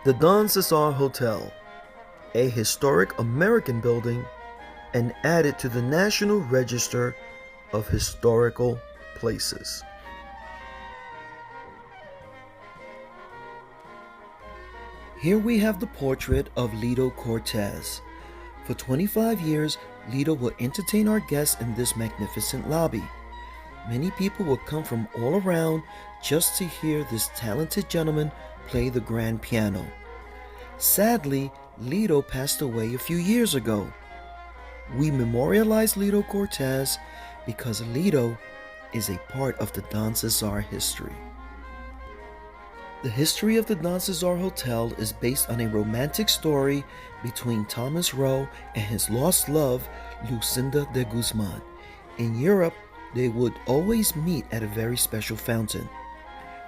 The Don Cesar Hotel, a historic American building and added to the National Register of Historical Places. Here we have the portrait of Lido Cortez. For 25 years, Lido will entertain our guests in this magnificent lobby. Many people will come from all around just to hear this talented gentleman play the grand piano. Sadly, Lido passed away a few years ago. We memorialize Lido Cortez because Lido is a part of the Don Cesar history. The history of the Don Cesar Hotel is based on a romantic story between Thomas Rowe and his lost love, Lucinda de Guzman. In Europe, they would always meet at a very special fountain.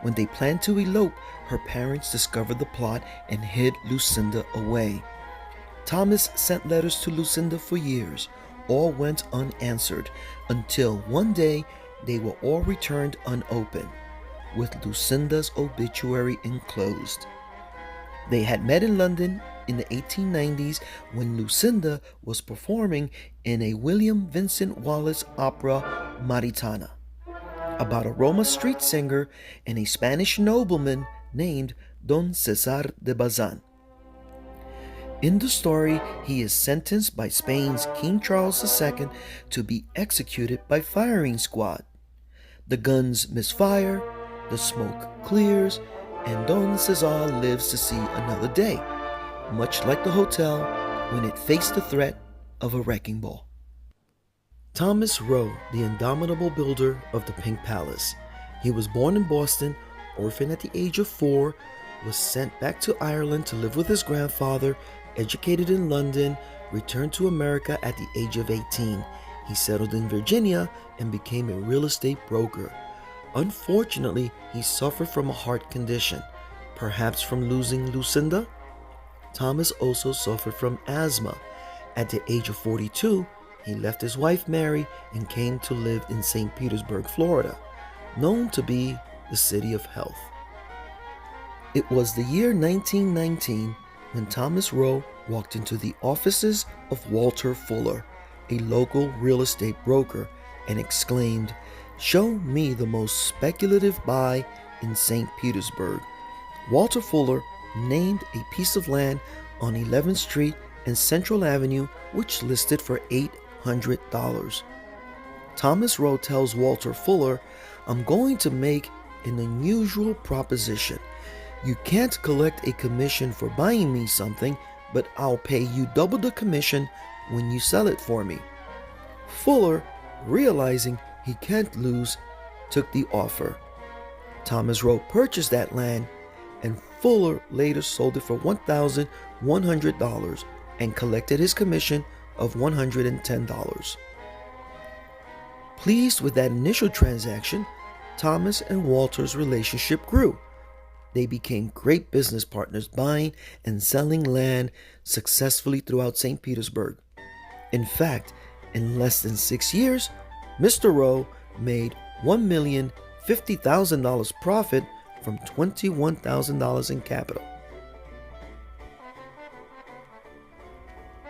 When they planned to elope, her parents discovered the plot and hid Lucinda away. Thomas sent letters to Lucinda for years. All went unanswered until one day they were all returned unopened, with Lucinda's obituary enclosed. They had met in London in the 1890s when Lucinda was performing in a William Vincent Wallace opera, Maritana, about a Roma street singer and a Spanish nobleman named Don Cesar de Bazan. In the story, he is sentenced by Spain's King Charles II to be executed by firing squad. The guns misfire, the smoke clears, and Don Cesar lives to see another day, much like the hotel when it faced the threat of a wrecking ball. Thomas Rowe, the indomitable builder of the Pink Palace. He was born in Boston, orphaned at the age of 4, was sent back to Ireland to live with his grandfather, educated in London, returned to America at the age of 18. He settled in Virginia and became a real estate broker. Unfortunately, he suffered from a heart condition, perhaps from losing Lucinda. Thomas also suffered from asthma. At the age of 42, he left his wife Mary and came to live in St Petersburg, Florida, known to be the city of health. It was the year 1919 when Thomas Rowe walked into the offices of Walter Fuller, a local real estate broker, and exclaimed, "Show me the most speculative buy in St. Petersburg." Walter Fuller named a piece of land on 11th Street and Central Avenue, which listed for $800. Thomas Rowe tells Walter Fuller, "I'm going to make an unusual proposition. You can't collect a commission for buying me something, but I'll pay you double the commission when you sell it for me." Fuller, realizing he can't lose, took the offer. Thomas Rowe purchased that land, and Fuller later sold it for $1,100 and collected his commission of $110. Pleased with that initial transaction, Thomas and Walter's relationship grew. They became great business partners, buying and selling land successfully throughout St. Petersburg. In fact, in less than 6 years, Mr. Rowe made $1,050,000 profit from $21,000 in capital.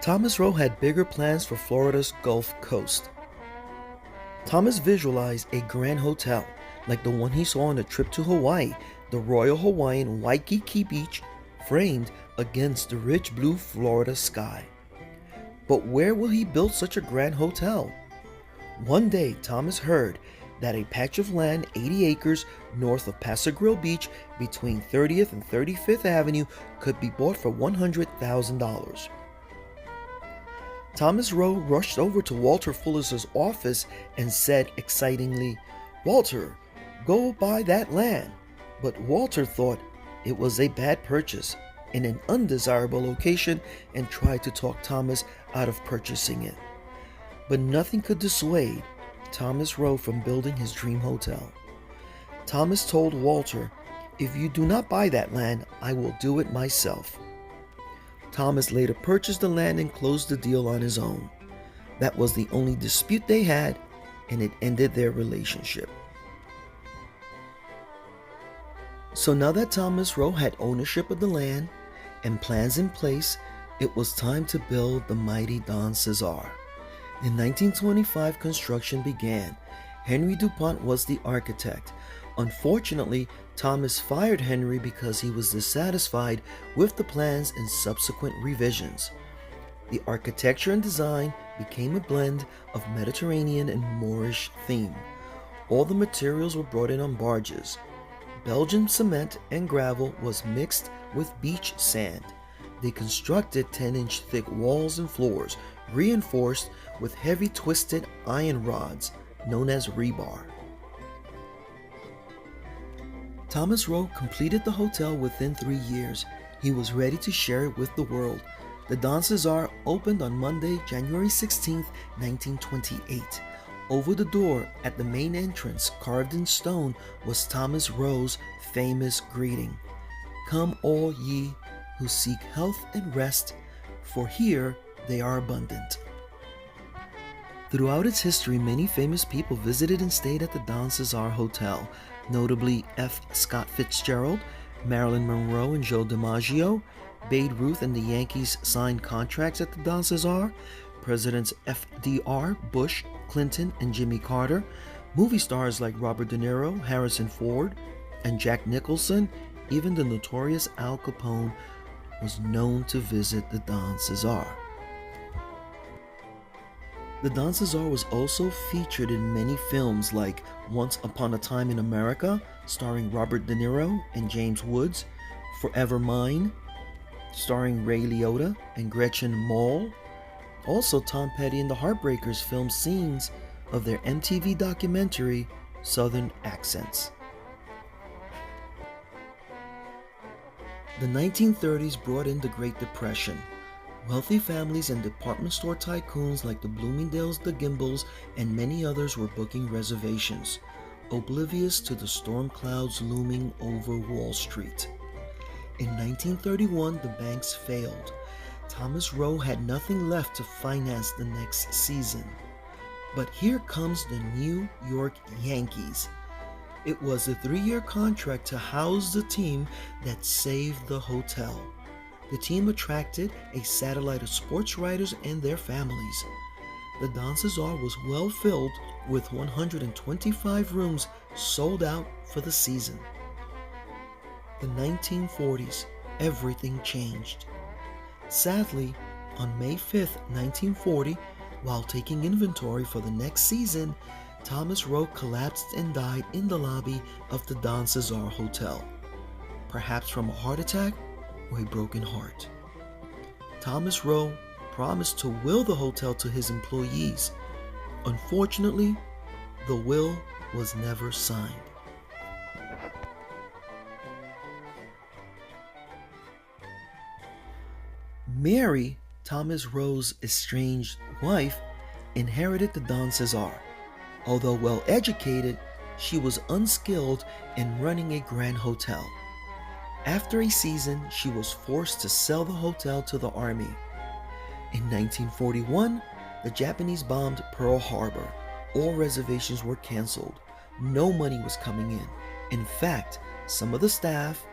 Thomas Rowe had bigger plans for Florida's Gulf Coast. Thomas visualized a grand hotel like the one he saw on a trip to Hawaii, the Royal Hawaiian Waikiki Beach, framed against the rich blue Florida sky. But where will he build such a grand hotel? One day, Thomas heard that a patch of land 80 acres north of Paso Grill Beach between 30th and 35th Avenue could be bought for $100,000. Thomas Rowe rushed over to Walter Fuller's office and said excitingly, "Walter, go buy that land." But Walter thought it was a bad purchase in an undesirable location and tried to talk Thomas out of purchasing it. But nothing could dissuade Thomas Rowe from building his dream hotel. Thomas told Walter, "If you do not buy that land, I will do it myself." Thomas later purchased the land and closed the deal on his own. That was the only dispute they had, and it ended their relationship. So now that Thomas Rowe had ownership of the land, and plans in place, it was time to build the mighty Don Cesar. In 1925, construction began. Henry DuPont was the architect. Unfortunately, Thomas fired Henry because he was dissatisfied with the plans and subsequent revisions. The architecture and design became a blend of Mediterranean and Moorish theme. All the materials were brought in on barges. Belgian cement and gravel was mixed with beach sand. They constructed 10-inch thick walls and floors, reinforced with heavy twisted iron rods known as rebar. Thomas Rowe completed the hotel within 3 years. He was ready to share it with the world. The Don Cesar opened on Monday, January 16, 1928. Over the door at the main entrance, carved in stone, was Thomas Rowe's famous greeting, "Come all ye who seek health and rest, for here they are abundant." Throughout its history, many famous people visited and stayed at the Don Cesar Hotel, notably F. Scott Fitzgerald, Marilyn Monroe and Joe DiMaggio. Babe Ruth and the Yankees signed contracts at the Don Cesar. Presidents FDR, Bush, Clinton, and Jimmy Carter. Movie stars like Robert De Niro, Harrison Ford, and Jack Nicholson. Even the notorious Al Capone was known to visit the Don Cesar. The Don Cesar was also featured in many films like Once Upon a Time in America, starring Robert De Niro and James Woods, Forever Mine, starring Ray Liotta and Gretchen Mol. Also, Tom Petty and the Heartbreakers filmed scenes of their MTV documentary, Southern Accents. The 1930s brought in the Great Depression. Wealthy families and department store tycoons like the Bloomingdales, the Gimbels, and many others were booking reservations, oblivious to the storm clouds looming over Wall Street. In 1931, the banks failed. Thomas Rowe had nothing left to finance the next season. But here comes the New York Yankees. It was a 3-year contract to house the team that saved the hotel. The team attracted a satellite of sports writers and their families. The Don Cesar was well filled with 125 rooms sold out for the season. The 1940s, everything changed. Sadly, on May 5, 1940, while taking inventory for the next season, Thomas Rowe collapsed and died in the lobby of the Don Cesar Hotel, perhaps from a heart attack or a broken heart. Thomas Rowe promised to will the hotel to his employees. Unfortunately, the will was never signed. Mary, Thomas Rowe's estranged wife, inherited the Don Cesar. Although well educated, she was unskilled in running a grand hotel. After a season, she was forced to sell the hotel to the army. In 1941, the Japanese bombed Pearl Harbor. All reservations were canceled. No money was coming in. In fact, some of the staff,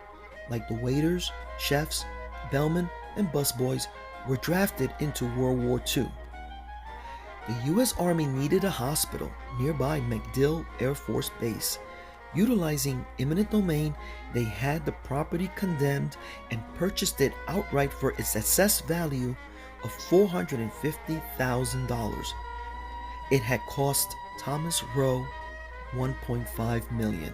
like the waiters, chefs, bellmen, and busboys, were drafted into World War II. The U.S. Army needed a hospital nearby MacDill Air Force Base. Utilizing eminent domain, they had the property condemned and purchased it outright for its assessed value of $450,000. It had cost Thomas Rowe $1.5 million.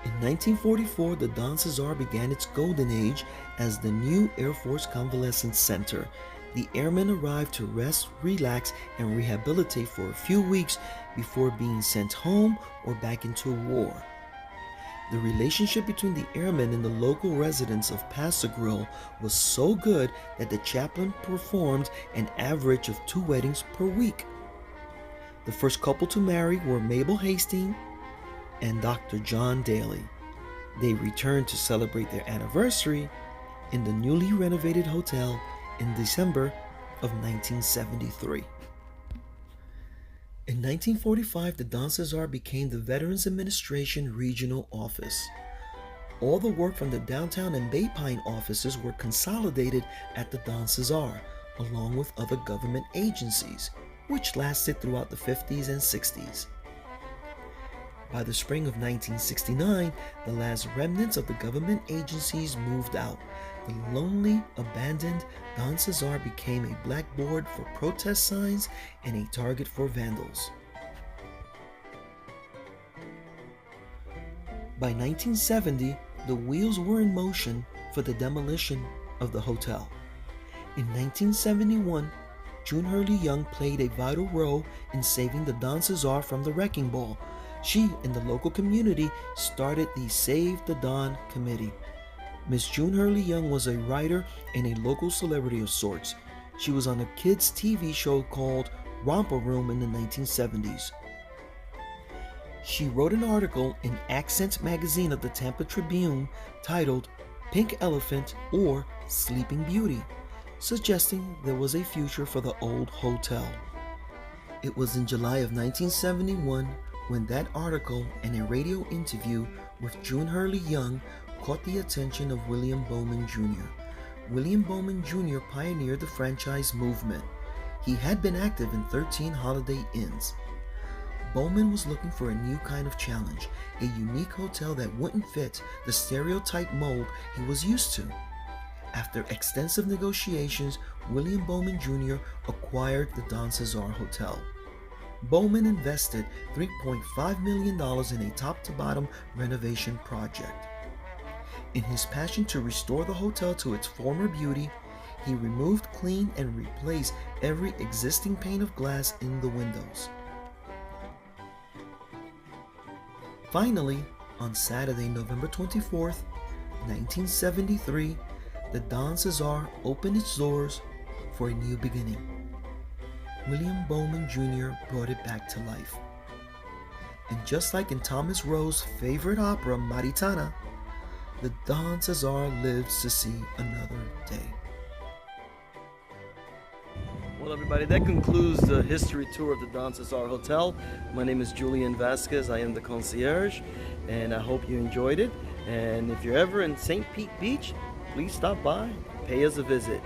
In 1944, the Don Cesar began its golden age as the new Air Force Convalescent Center. The airmen arrived to rest, relax, and rehabilitate for a few weeks before being sent home or back into war. The relationship between the airmen and the local residents of Paso Grill was so good that the chaplain performed an average of 2 weddings per week. The first couple to marry were Mabel Hastings and Dr. John Daly. They returned to celebrate their anniversary in the newly renovated hotel in December of 1973. In 1945, the Don Cesar became the Veterans Administration Regional Office. All the work from the downtown and Bay Pine offices were consolidated at the Don Cesar, along with other government agencies, which lasted throughout the 50s and 60s. By the spring of 1969, the last remnants of the government agencies moved out. The lonely, abandoned Don Cesar became a blackboard for protest signs and a target for vandals. By 1970, the wheels were in motion for the demolition of the hotel. In 1971, June Hurley Young played a vital role in saving the Don Cesar from the wrecking ball. She and the local community started the Save the Don Committee. Miss June Hurley Young was a writer and a local celebrity of sorts. She was on a kids' TV show called Romper Room in the 1970s. She wrote an article in Accent magazine of the Tampa Tribune titled Pink Elephant or Sleeping Beauty, suggesting there was a future for the old hotel. It was in July of 1971 when that article and a radio interview with June Hurley Young caught the attention of William Bowman Jr. William Bowman Jr. pioneered the franchise movement. He had been active in 13 Holiday Inns. Bowman was looking for a new kind of challenge, a unique hotel that wouldn't fit the stereotype mold he was used to. After extensive negotiations, William Bowman Jr. acquired the Don Cesar Hotel. Bowman invested $3.5 million in a top-to-bottom renovation project. In his passion to restore the hotel to its former beauty, he removed, cleaned, and replaced every existing pane of glass in the windows. Finally, on Saturday, November 24th, 1973, the Don Cesar opened its doors for a new beginning. William Bowman Jr. brought it back to life. And just like in Thomas Rowe's favorite opera, Maritana, the Don Cesar lives to see another day. Well, everybody, that concludes the history tour of the Don Cesar Hotel. My name is Julian Vasquez. I am the concierge, and I hope you enjoyed it. And if you're ever in St. Pete Beach, please stop by, pay us a visit.